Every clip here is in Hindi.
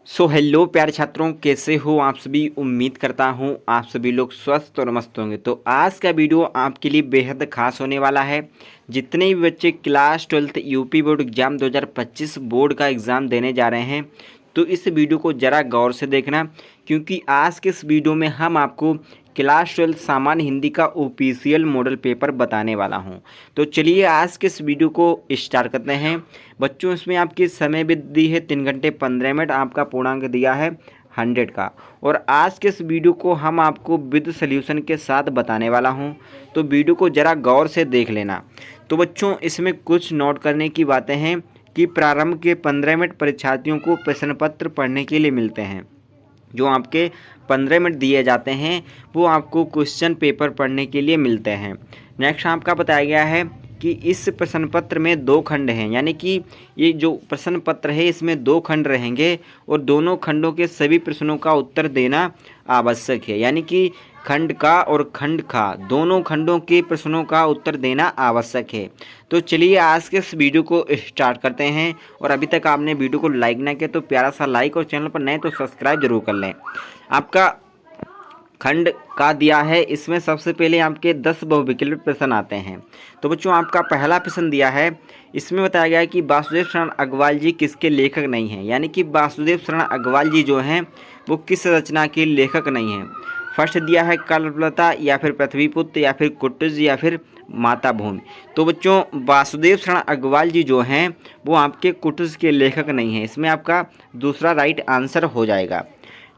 हेलो प्यारे छात्रों, कैसे हो आप सभी। उम्मीद करता हूँ आप सभी लोग स्वस्थ और मस्त होंगे। तो आज का वीडियो आपके लिए बेहद खास होने वाला है। जितने भी बच्चे class 12 UP board exam 2025 board का एग्ज़ाम देने जा रहे हैं, तो इस वीडियो को ज़रा गौर से देखना, क्योंकि आज के इस वीडियो में हम आपको क्लास 12 सामान्य हिंदी का ऑफिशियल मॉडल पेपर बताने वाला हूं। तो चलिए आज के इस वीडियो को स्टार्ट करते हैं। बच्चों, इसमें आपकी समय भी दी है 3 घंटे 15 मिनट, आपका पूर्णांक दिया है 100 का। और आज के इस वीडियो को हम आपको विद सॉल्यूशन के साथ बताने वाला हूं, तो वीडियो को ज़रा गौर से देख लेना। तो बच्चों, इसमें कुछ नोट करने की बातें हैं कि प्रारंभ के 15 मिनट परीक्षार्थियों को प्रश्न पत्र पढ़ने के लिए मिलते हैं। जो आपके 15 मिनट दिए जाते हैं वो आपको क्वेश्चन पेपर पढ़ने के लिए मिलते हैं। नेक्स्ट आपका बताया गया है कि इस प्रश्न पत्र में 2 खंड हैं, यानी कि ये जो प्रश्न पत्र है इसमें 2 खंड रहेंगे और दोनों खंडों के सभी प्रश्नों का उत्तर देना आवश्यक है। यानी कि खंड का और खंड खा दोनों खंडों के प्रश्नों का उत्तर देना आवश्यक है। तो चलिए आज के इस वीडियो को स्टार्ट करते हैं। और अभी तक आपने वीडियो को लाइक ना किया तो प्यारा सा लाइक, और चैनल पर नए तो सब्सक्राइब जरूर कर लें। आपका खंड का दिया है, इसमें सबसे पहले आपके 10 बहुविकल्पित प्रश्न आते हैं। तो बच्चों, आपका पहला प्रश्न दिया है, इसमें बताया गया है कि वासुदेव शरण अग्रवाल जी किसके लेखक नहीं हैं। यानी कि वासुदेव शरण अग्रवाल जी जो हैं वो किस रचना के लेखक नहीं हैं। फर्स्ट दिया है कल्पलता, या फिर पृथ्वीपुत्र, या फिर कुटुज, या फिर माता भूमि। तो बच्चों, वासुदेव शरण अग्रवाल जी जो हैं वो आपके कुटुज के लेखक नहीं हैं। इसमें आपका दूसरा राइट आंसर हो जाएगा।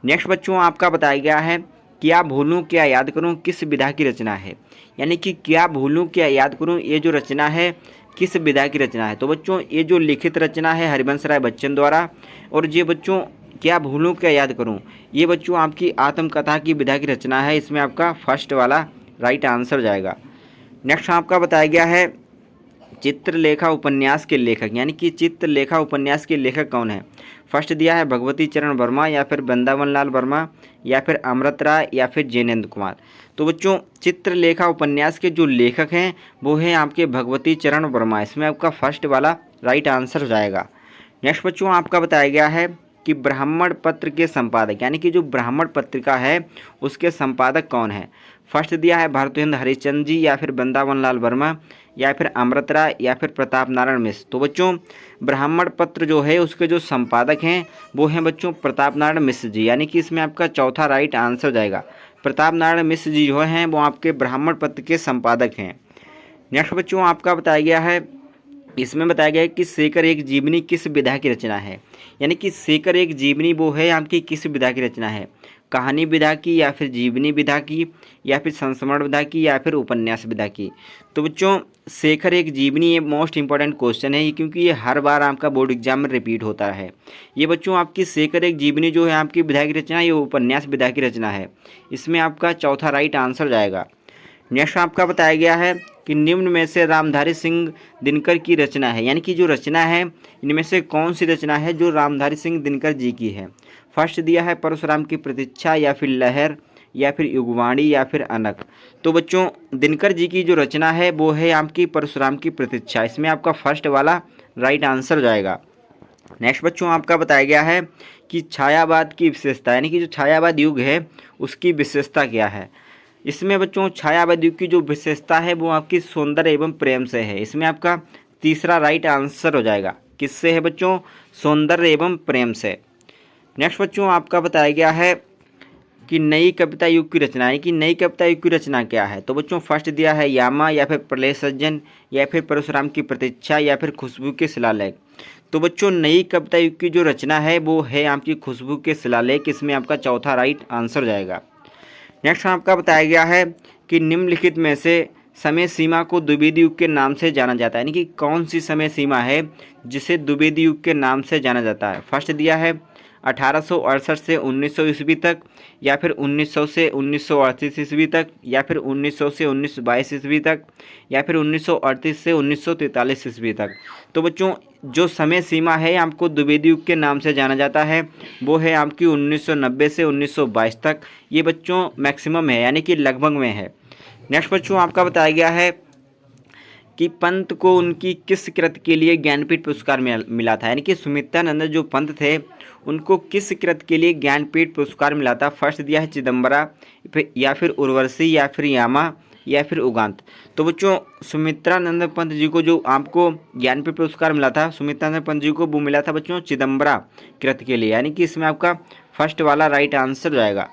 नेक्स्ट बच्चों, आपका बताया गया है क्या भूलूं क्या याद करूं किस विधा की रचना है। यानी कि क्या भूलूं क्या याद करूं, ये जो रचना है किस विधा की रचना है। तो बच्चों, ये जो लिखित रचना है हरिवंश राय बच्चन द्वारा। और ये बच्चों क्या भूलूं क्या याद करूं, ये बच्चों आपकी आत्मकथा की विधा की रचना है। इसमें आपका फर्स्ट वाला राइट आंसर जाएगा। नेक्स्ट आपका बताया गया है चित्रलेखा उपन्यास के लेखक, यानी कि चित्रलेखा उपन्यास के लेखक कौन है। फर्स्ट दिया है भगवती चरण वर्मा, या फिर वृंदावन लाल वर्मा, या फिर अमृत राय, या फिर जैनेन्द्र कुमार। तो बच्चों, चित्रलेखा उपन्यास के जो लेखक हैं वो हैं आपके भगवती चरण वर्मा। इसमें आपका फर्स्ट वाला राइट आंसर हो जाएगा। नेक्स्ट बच्चों, आपका बताया गया है कि ब्राह्मण पत्र के संपादक, यानी कि जो ब्राह्मण पत्रिका है उसके संपादक कौन है। फर्स्ट दिया है भारतेंद्र हरिश्चंद्र जी, या फिर वृंदावन लाल वर्मा, या फिर अमृत राय, या फिर प्रताप नारायण मिश्र। तो बच्चों, ब्राह्मण पत्र जो है उसके जो संपादक हैं वो हैं बच्चों प्रताप नारायण मिश्र जी। यानी कि इसमें आपका चौथा राइट आंसर जाएगा। प्रताप नारायण मिश्र जी जो हैं वो आपके ब्राह्मण पत्र के संपादक हैं। नेक्स्ट बच्चों, आपका बताया गया है, इसमें बताया गया है कि शेखर एक जीवनी किस विधा की रचना है। यानी कि शेखर एक जीवनी वो है आपकी किस विधा की रचना है। कहानी विधा की, या फिर जीवनी विधा की, या फिर संस्मरण विधा की, या फिर उपन्यास विधा की। तो बच्चों, शेखर एक जीवनी ये मोस्ट इंपॉर्टेंट क्वेश्चन है, क्योंकि ये हर बार आपका बोर्ड एग्जाम में रिपीट होता है। ये बच्चों आपकी शेखर एक जीवनी जो है आपकी विधा की रचना, ये उपन्यास विधा की रचना है। इसमें आपका चौथा राइट आंसर जाएगा। नेक्स्ट आपका बताया गया है कि निम्न में से रामधारी सिंह दिनकर की रचना है। यानी कि जो रचना है इनमें से कौन सी रचना है जो रामधारी सिंह दिनकर जी की है। फर्स्ट दिया है परशुराम की प्रतीक्षा, या फिर लहर, या फिर युगवाणी, या फिर अनक। तो बच्चों, दिनकर जी की जो रचना है वो है आपकी परशुराम की प्रतीक्षा। इसमें आपका फर्स्ट वाला राइट आंसर जाएगा। नेक्स्ट बच्चों, आपका बताया गया है कि छायावाद की विशेषता, यानी कि जो छायावाद युग है उसकी विशेषता क्या है। इसमें बच्चों छायावाद युग की जो विशेषता है वो आपकी सौंदर्य एवं प्रेम से है। इसमें आपका तीसरा राइट आंसर हो जाएगा। किससे है बच्चों, सौंदर्य एवं प्रेम से। नेक्स्ट बच्चों, आपका बताया गया है कि नई कविता युग की रचना है कि नई कविता युग की रचना क्या है। तो बच्चों, फर्स्ट दिया है यामा, या फिर प्रलय सज्जन, या फिर परशुराम की प्रतीक्षा, या फिर खुशबू के शिलालेख। तो बच्चों, नई कविता युग की जो रचना है वो है आपकी खुशबू के शिलालेख। इसमें आपका चौथा राइट आंसर जाएगा। नेक्स्ट आपका बताया गया है कि निम्नलिखित में से समय सीमा को द्विवेदी युग के नाम से जाना जाता है। यानी कि कौन सी समय सीमा है जिसे द्विवेदी युग के नाम से जाना जाता है। फर्स्ट दिया है 1868 से 1900 ईस्वी तक, या फिर 1900 से 1938 ईस्वी तक, या फिर 1900 से 1922 ईस्वी तक, या फिर 1938 से 1943 ईस्वी तक। तो बच्चों, जो समय सीमा है आपको द्विवेदी युग के नाम से जाना जाता है वो है आपकी 1990 से 1922 तक। ये बच्चों मैक्सिमम है, यानी कि लगभग में है। नेक्स्ट बच्चों, आपका बताया गया है कि पंत को उनकी किस कृत के लिए ज्ञानपीठ पुरस्कार मिला था, यानी कि सुमित्रानंद जो पंत थे उनको किस कृत के लिए ज्ञानपीठ पुरस्कार मिला था। फर्स्ट दिया है चिदम्बरा, या फिर उर्वशी, या फिर यामा, या फिर उगांत। तो बच्चों सुमित्रानंद पंत जी को जो आपको ज्ञानपीठ पुरस्कार मिला था, सुमित्रानंद पंत जी को वो मिला था बच्चों चिदम्बरा कृत के लिए, यानी कि इसमें आपका फर्स्ट वाला राइट आंसर जाएगा।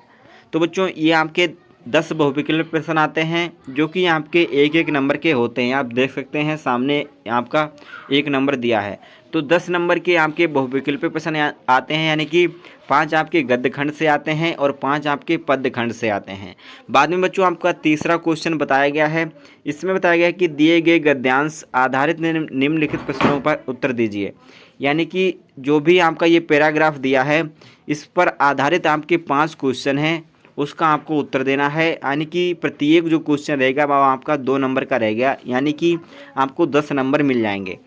तो बच्चों ये आपके 10 बहुविकल्प प्रश्न आते हैं जो कि आपके 1-1 नंबर के होते हैं। आप देख सकते हैं सामने आपका 1 नंबर दिया है। तो 10 नंबर के आपके बहुविकल्प प्रश्न आते हैं, यानी कि 5 आपके गद्य खंड से आते हैं और 5 आपके पद्य खंड से आते हैं। बाद में बच्चों आपका तीसरा क्वेश्चन बताया गया है। इसमें बताया गया है कि दिए गए गद्यांश आधारित निम्नलिखित प्रश्नों पर उत्तर दीजिए, यानी कि जो भी आपका ये पैराग्राफ दिया है इस पर आधारित आपके 5 क्वेश्चन हैं, उसका आपको उत्तर देना है। यानी कि प्रत्येक जो क्वेश्चन रहेगा वो आपका 2 नंबर का रहेगा, यानी कि आपको 10 नंबर मिल जाएंगे।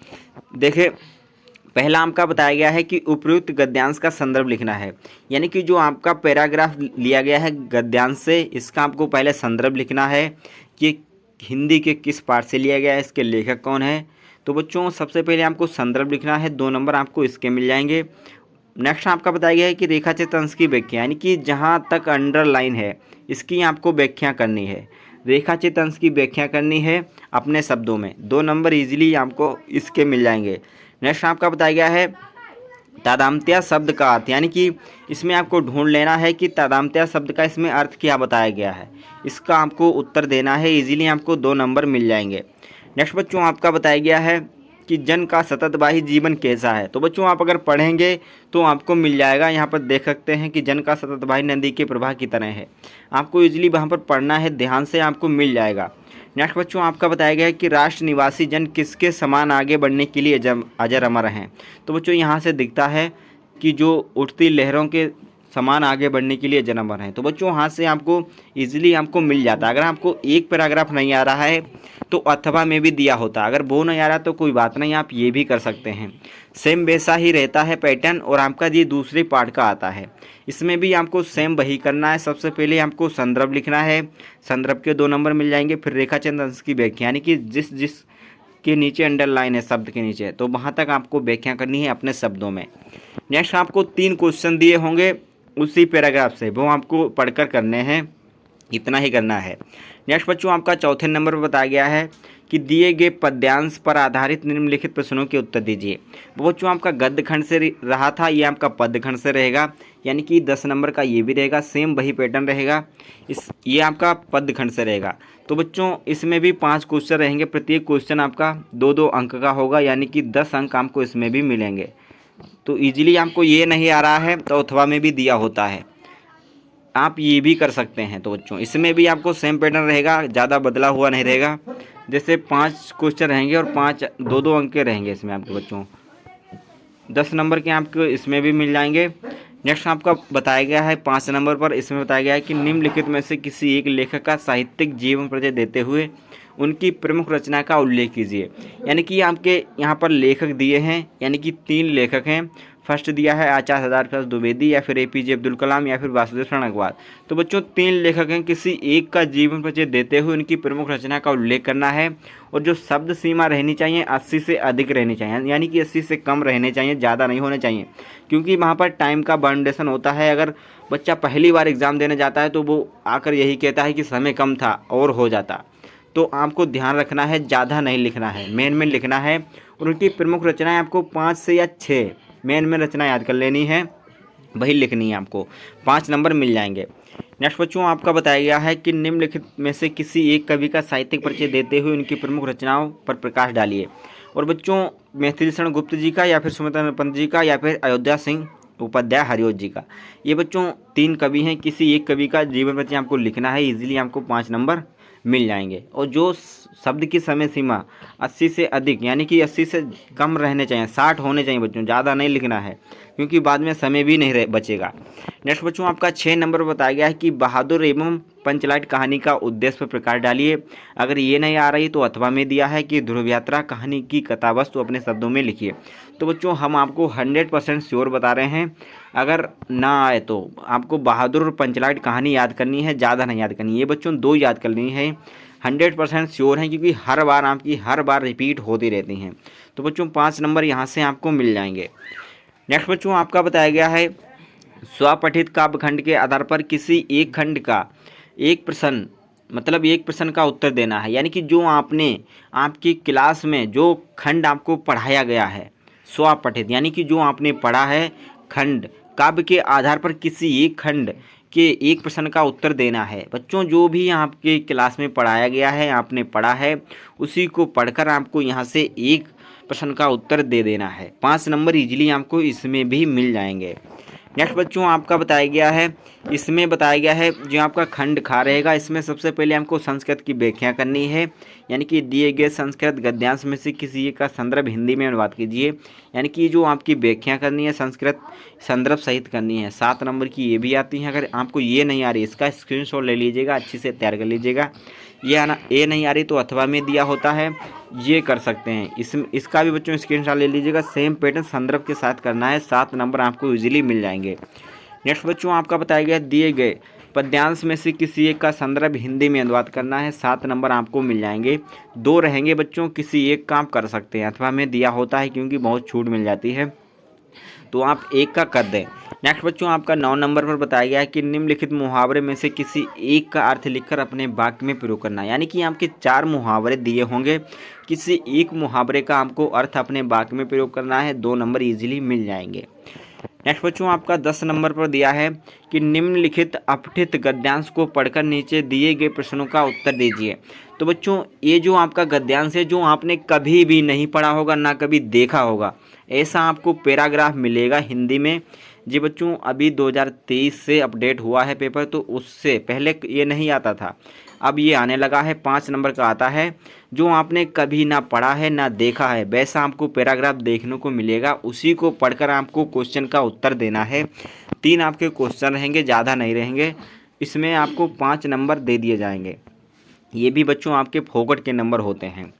देखिए पहला आपका बताया गया है कि उपयुक्त गद्यांश का संदर्भ लिखना है, यानी कि जो आपका पैराग्राफ लिया गया है गद्यांश से, इसका आपको पहले संदर्भ लिखना है कि हिंदी के किस पाठ से लिया गया है, इसके लेखक कौन है। तो बच्चों सबसे पहले आपको संदर्भ लिखना है, 2 नंबर आपको इसके मिल जाएंगे। नेक्स्ट आपका बताया गया है कि रेखाचित्र अंश की व्याख्या, यानी कि जहाँ तक अंडरलाइन है इसकी आपको व्याख्या करनी है, रेखाचित्र अंश की व्याख्या करनी है अपने शब्दों में। 2 नंबर इजीली आपको इसके मिल जाएंगे। नेक्स्ट आपका बताया गया है तादात्म्य शब्द का अर्थ, यानी कि इसमें आपको ढूंढ लेना है कि तादात्म्य शब्द का इसमें अर्थ क्या बताया गया है, इसका आपको उत्तर देना है। इजीली आपको 2 नंबर मिल जाएंगे। नेक्स्ट बच्चों आपका बताया गया है कि जन का सततवाही जीवन कैसा है। तो बच्चों आप अगर पढ़ेंगे तो आपको मिल जाएगा। यहाँ पर देख सकते हैं कि जन का सततवाही नदी के प्रवाह की तरह है। आपको इजीली वहाँ पर पढ़ना है, ध्यान से आपको मिल जाएगा। नेक्स्ट बच्चों आपका बताया गया है कि राष्ट्र निवासी जन किसके समान आगे बढ़ने के लिए अजर अमर हैं। तो बच्चों यहाँ से दिखता है कि जो उठती लहरों के समान आगे बढ़ने के लिए अजर अमर हैं। तो बच्चों यहाँ से आपको इजीली आपको मिल जाता है। अगर आपको एक पैराग्राफ नहीं आ रहा है तो अथवा में भी दिया होता, अगर वो नहीं आ रहा तो कोई बात नहीं, आप ये भी कर सकते हैं। सेम वैसा ही रहता है पैटर्न। और आपका ये दूसरे पार्ट का आता है, इसमें भी आपको सेम वही करना है। सबसे पहले आपको संदर्भ लिखना है, संदर्भ के 2 नंबर मिल जाएंगे। फिर रेखाचित्र अंश की व्याख्या, यानी कि जिस के नीचे अंडरलाइन है शब्द के नीचे, तो वहाँ तक आपको व्याख्या करनी है अपने शब्दों में। नेक्स्ट आपको 3 क्वेश्चन दिए होंगे उसी पैराग्राफ से, वो आपको पढ़कर करने हैं, इतना ही करना है। नेक्स्ट बच्चों आपका चौथे नंबर पर बताया गया है कि दिए गए पद्यांश पर आधारित निम्नलिखित प्रश्नों के उत्तर दीजिए। वो बच्चों आपका गद्य खंड से रहा था, ये आपका पद्य खंड से रहेगा, यानी कि 10 नंबर का ये भी रहेगा, सेम वही पैटर्न रहेगा। ये आपका पद्य खंड से रहेगा। तो बच्चों इसमें भी 5 क्वेश्चन रहेंगे, प्रत्येक क्वेश्चन आपका 2-2 अंक का होगा, यानी कि 10 अंक आपको इसमें भी मिलेंगे। तो ईजिली आपको ये नहीं आ रहा है तो अथवा में भी दिया होता है, आप ये भी कर सकते हैं। तो बच्चों इसमें भी आपको सेम पैटर्न रहेगा, ज़्यादा बदला हुआ नहीं रहेगा। जैसे 5 क्वेश्चन रहेंगे और 5 2-2 अंक के रहेंगे इसमें आपके बच्चों, 10 नंबर के आपको इसमें भी मिल जाएंगे। नेक्स्ट आपका बताया गया है 5 नंबर पर, इसमें बताया गया है कि निम्नलिखित में से किसी एक लेखक का साहित्यिक जीवन परिचय देते हुए उनकी प्रमुख रचना का उल्लेख कीजिए। यानी कि आपके यहाँ पर लेखक दिए हैं, यानी कि 3 लेखक हैं। फर्स्ट दिया है आचार्य हजारी प्रसाद द्विवेदी, या फिर APJ अब्दुल कलाम, या फिर वासुदेव शरणगवाल। तो बच्चों 3 लेखक हैं, किसी एक का जीवन परिचय देते हुए उनकी प्रमुख रचना का उल्लेख करना है। और जो शब्द सीमा रहनी चाहिए 80 से अधिक रहनी चाहिए, यानी कि 80 से कम रहने चाहिए, ज़्यादा नहीं होने चाहिए, क्योंकि वहाँ पर टाइम का बाउंडेशन होता है। अगर बच्चा पहली बार एग्ज़ाम देने जाता है तो वो आकर यही कहता है कि समय कम था और हो जाता। तो आपको ध्यान रखना है, ज़्यादा नहीं लिखना है, मेन लिखना है। और उनकी प्रमुख रचनाएं आपको 5 से या 6 मेन रचना याद कर लेनी है, वही लिखनी है, आपको 5 नंबर मिल जाएंगे। नेक्स्ट बच्चों आपका बताया गया है कि निम्नलिखित में से किसी एक कवि का साहित्यिक परिचय देते हुए उनकी प्रमुख रचनाओं पर प्रकाश डालिए। और बच्चों मैथिली शरण गुप्त जी का, या फिर सुमित्रानंद पंत जी का, या फिर अयोध्या सिंह उपाध्याय हरिओत जी का, ये बच्चों 3 कवि हैं। किसी एक कवि का जीवन परिचय आपको लिखना है, इजीली आपको 5 नंबर मिल जाएंगे। और जो शब्द की समय सीमा 80 से अधिक, यानी कि 80 से कम रहने चाहिए, 60 होने चाहिए बच्चों, ज़्यादा नहीं लिखना है, क्योंकि बाद में समय भी नहीं बचेगा। नेक्स्ट बच्चों आपका 6 नंबर पर बताया गया है कि बहादुर एवं पंचलाइट कहानी का उद्देश्य पर प्रकाश डालिए। अगर ये नहीं आ रही तो अथवा में दिया है कि ध्रुव यात्रा कहानी की कथावस्तु अपने शब्दों में लिखिए। तो बच्चों हम आपको 100% श्योर बता रहे हैं, अगर ना आए तो आपको बहादुर और पंचलाइट कहानी याद करनी है, ज़्यादा नहीं याद करनी है। ये बच्चों 2 याद करनी है, 100% श्योर हैं, क्योंकि हर बार रिपीट होती रहती हैं। तो बच्चों 5 नंबर यहाँ से आपको मिल जाएंगे। नेक्स्ट बच्चों आपका बताया गया है स्वपठित काव्यखंड के आधार पर किसी एक खंड का एक प्रश्न का उत्तर देना है। यानी कि जो आपकी क्लास में जो खंड आपको पढ़ाया गया है स्वपठित, यानी कि जो आपने पढ़ा है खंड काव्य के आधार पर किसी एक खंड के एक प्रश्न का उत्तर देना है। बच्चों जो भी आपके क्लास में पढ़ाया गया है, आपने पढ़ा है, उसी को पढ़कर आपको यहाँ से एक प्रश्न का उत्तर दे देना है। 5 नंबर इजीली आपको इसमें भी मिल जाएंगे। नेक्स्ट बच्चों आपका इसमें बताया गया है जो आपका खंड खा रहेगा, इसमें सबसे पहले हमको संस्कृत की व्याख्या करनी है। यानी कि दिए गए संस्कृत गद्यांश में से किसी एक का संदर्भ हिंदी में अनुवाद कीजिए। यानी कि जो आपकी व्याख्या करनी है संस्कृत संदर्भ सहित करनी है। 7 नंबर की ये भी आती है। अगर आपको ये नहीं आ रही, इसका स्क्रीनशॉट ले लीजिएगा, अच्छी से तैयार कर लीजिएगा। ये नहीं आ रही तो अथवा में दिया होता है, ये कर सकते हैं। इसका भी बच्चों स्क्रीनशॉट ले लीजिएगा। सेम पैटर्न संदर्भ के साथ करना है। 7 नंबर आपको इजीली मिल जाएंगे। नेक्स्ट बच्चों आपका बताया गया दिए गए पद्यांश में से किसी एक का संदर्भ हिंदी में अनुवाद करना है। 7 नंबर आपको मिल जाएंगे। 2 रहेंगे बच्चों, किसी एक का आप कर सकते हैं, अथवा में दिया होता है क्योंकि बहुत छूट मिल जाती है, तो आप एक का कर दें। नेक्स्ट बच्चों आपका 9 नंबर पर बताया गया है कि निम्नलिखित मुहावरे में से किसी एक का अर्थ लिखकर अपने वाक्य में प्रयोग करना है। यानी कि आपके 4 मुहावरे दिए होंगे, किसी एक मुहावरे का आपको अर्थ अपने वाक्य में प्रयोग करना है। 2 नंबर इजीली मिल जाएंगे। नेक्स्ट बच्चों आपका 10 नंबर पर दिया है कि निम्नलिखित अपठित गद्यांश को पढ़कर नीचे दिए गए प्रश्नों का उत्तर दीजिए। तो बच्चों ये जो आपका गद्यांश है, जो आपने कभी भी नहीं पढ़ा होगा, ना कभी देखा होगा, ऐसा आपको पैराग्राफ मिलेगा हिंदी में। जी बच्चों अभी 2023 से अपडेट हुआ है पेपर, तो उससे पहले ये नहीं आता था, अब ये आने लगा है। 5 नंबर का आता है। जो आपने कभी ना पढ़ा है ना देखा है, वैसा आपको पैराग्राफ देखने को मिलेगा, उसी को पढ़कर आपको क्वेश्चन का उत्तर देना है। 3 आपके क्वेश्चन रहेंगे, ज़्यादा नहीं रहेंगे। इसमें आपको 5 नंबर दे दिए जाएंगे। ये भी बच्चों आपके फोकट के नंबर होते हैं।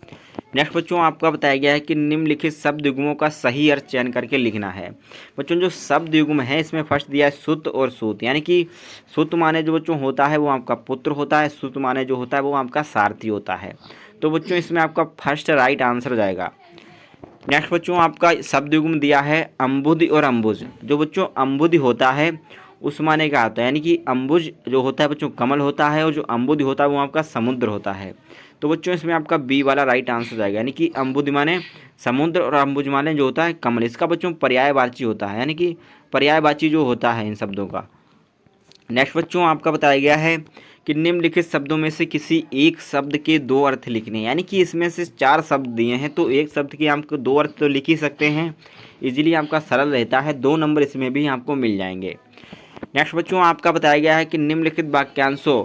नेक्स्ट बच्चों आपका बताया गया है कि निम्नलिखित शब्द युग्मों का सही अर्थ चयन करके लिखना है। बच्चों जो शब्द युग्म है इसमें फर्स्ट दिया है सुत और सूत। यानी कि सुत माने जो बच्चों होता है वो आपका पुत्र होता है, सूत माने जो होता है वो आपका सारथी होता है। तो बच्चों इसमें आपका फर्स्ट राइट आंसर हो जाएगा। नेक्स्ट बच्चों आपका शब्द युग्म दिया है अम्बुद और अम्बुज। जो बच्चों अम्बुद होता है उस माने क्या होता है, यानी कि अम्बुज जो होता है बच्चों कमल होता है, और जो अम्बुद होता है वो आपका समुद्र होता है। तो बच्चों इसमें आपका बी वाला राइट आंसर हो जाएगा। यानी कि अम्बुद माने समुद्र और अम्बुज माने जो होता है कमल। इसका बच्चों पर्यायवाची होता है, यानी कि पर्यायवाची जो होता है इन शब्दों का। नेक्स्ट बच्चों आपका बताया गया है कि निम्नलिखित शब्दों में से किसी एक शब्द के 2 अर्थ लिखने हैं। यानी कि इसमें से 4 शब्द दिए हैं, तो एक शब्द के आपको 2 अर्थ तो लिख ही सकते हैं। इजीली आपका सरल रहता है। 2 नंबर इसमें भी आपको मिल जाएंगे। नेक्स्ट बच्चों आपका बताया गया है कि निम्नलिखित वाक्यांशों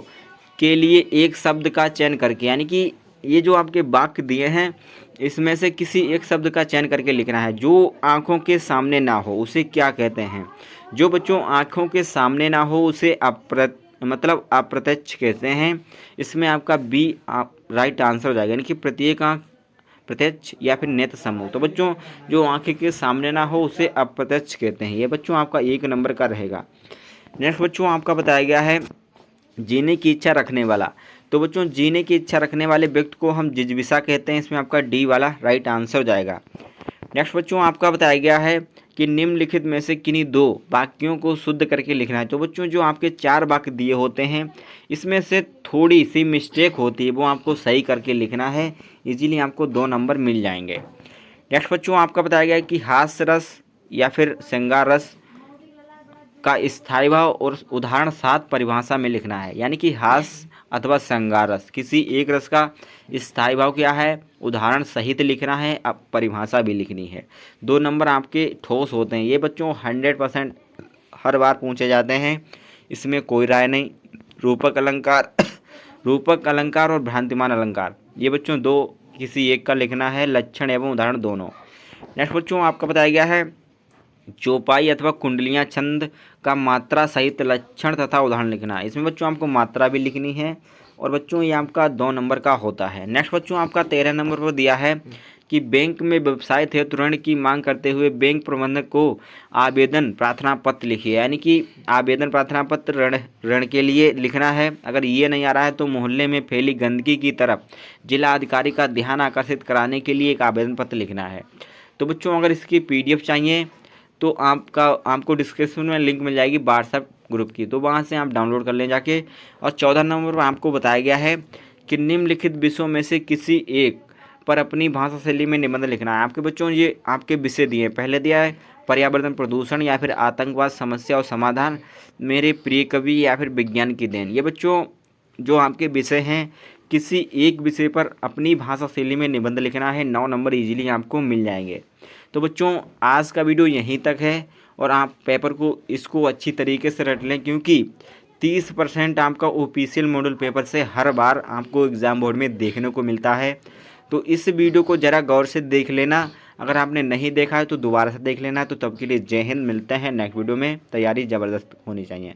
के लिए एक शब्द का चयन करके, यानी कि ये जो आपके वाक्य दिए हैं इसमें से किसी एक शब्द का चयन करके लिखना है। जो आँखों के सामने ना हो उसे क्या कहते हैं? जो बच्चों आँखों के सामने ना हो उसे अप्रत्यक्ष कहते हैं। इसमें आपका बी राइट आंसर हो जाएगा, यानी कि प्रत्येक आँख प्रत्यक्ष या फिर नेत्र समूह। तो बच्चों जो आँखें के सामने ना हो उसे अप्रत्यक्ष कहते हैं। ये बच्चों आपका 1 नंबर का रहेगा। नेक्स्ट बच्चों आपका बताया गया है जीने की इच्छा रखने वाला। तो बच्चों जीने की इच्छा रखने वाले व्यक्ति को हम जिज्विषा कहते हैं। इसमें आपका डी वाला राइट आंसर हो जाएगा। नेक्स्ट बच्चों आपका बताया गया है कि निम्नलिखित में से किन्हीं 2 वाक्यों को शुद्ध करके लिखना है। तो बच्चों जो आपके 4 वाक्य दिए होते हैं इसमें से थोड़ी सी मिस्टेक होती है, वो आपको सही करके लिखना है। इजीली आपको 2 नंबर मिल जाएंगे। नेक्स्ट बच्चों आपका बताया गया है कि हास्य रस या फिर श्रृंगार रस का स्थायी भाव और उदाहरण 7 परिभाषा में लिखना है। यानी कि हास्य अथवा श्रृंगार रस किसी एक रस का स्थायी भाव क्या है, उदाहरण सहित लिखना है, अब परिभाषा भी लिखनी है। 2 नंबर आपके ठोस होते हैं। ये बच्चों 100% हर बार पूछे जाते हैं, इसमें कोई राय नहीं। रूपक अलंकार और भ्रांतिमान अलंकार, ये बच्चों 2 किसी एक का लिखना है, लक्षण एवं उदाहरण दोनों। नेक्स्ट बच्चों आपका बताया गया है चौपाई अथवा कुंडलियाँ छंद का मात्रा सहित लक्षण तथा उदाहरण लिखना है। इसमें बच्चों आपको मात्रा भी लिखनी है, और बच्चों ये आपका 2 नंबर का होता है। नेक्स्ट बच्चों आपका 13 नंबर पर दिया है कि बैंक में व्यवसाय हेतु ऋण की मांग करते हुए बैंक प्रबंधक को आवेदन प्रार्थना पत्र लिखिए। यानी कि आवेदन प्रार्थना पत्र ऋण के लिए लिखना है। अगर ये नहीं आ रहा है तो मोहल्ले में फैली गंदगी की तरफ जिला अधिकारी का ध्यान आकर्षित कराने के लिए एक आवेदन पत्र लिखना है। तो बच्चों अगर इसकी PDF चाहिए तो आपको डिस्क्रिप्शन में लिंक मिल जाएगी व्हाट्सएप ग्रुप की, तो वहाँ से आप डाउनलोड कर लें जाके। और 14 नंबर पर आपको बताया गया है कि निम्नलिखित विषयों में से किसी एक पर अपनी भाषा शैली में निबंध लिखना है। आपके बच्चों ये आपके विषय दिए हैं। पहले दिया है पर्यावरण प्रदूषण या फिर आतंकवाद समस्या और समाधान, मेरे प्रिय कवि या फिर विज्ञान की देन। ये बच्चों जो आपके विषय हैं, किसी एक विषय पर अपनी भाषा शैली में निबंध लिखना है। 9 नंबर इजीली आपको मिल जाएंगे। तो बच्चों आज का वीडियो यहीं तक है और आप पेपर को इसको अच्छी तरीके से रट लें, क्योंकि 30% आपका ऑफिशियल मॉडल पेपर से हर बार आपको एग्ज़ाम बोर्ड में देखने को मिलता है। तो इस वीडियो को ज़रा गौर से देख लेना। अगर आपने नहीं देखा है तो दोबारा से देख लेना। तो तब के लिए जय हिंद। मिलते हैं नेक्स्ट वीडियो में। तैयारी ज़बरदस्त होनी चाहिए।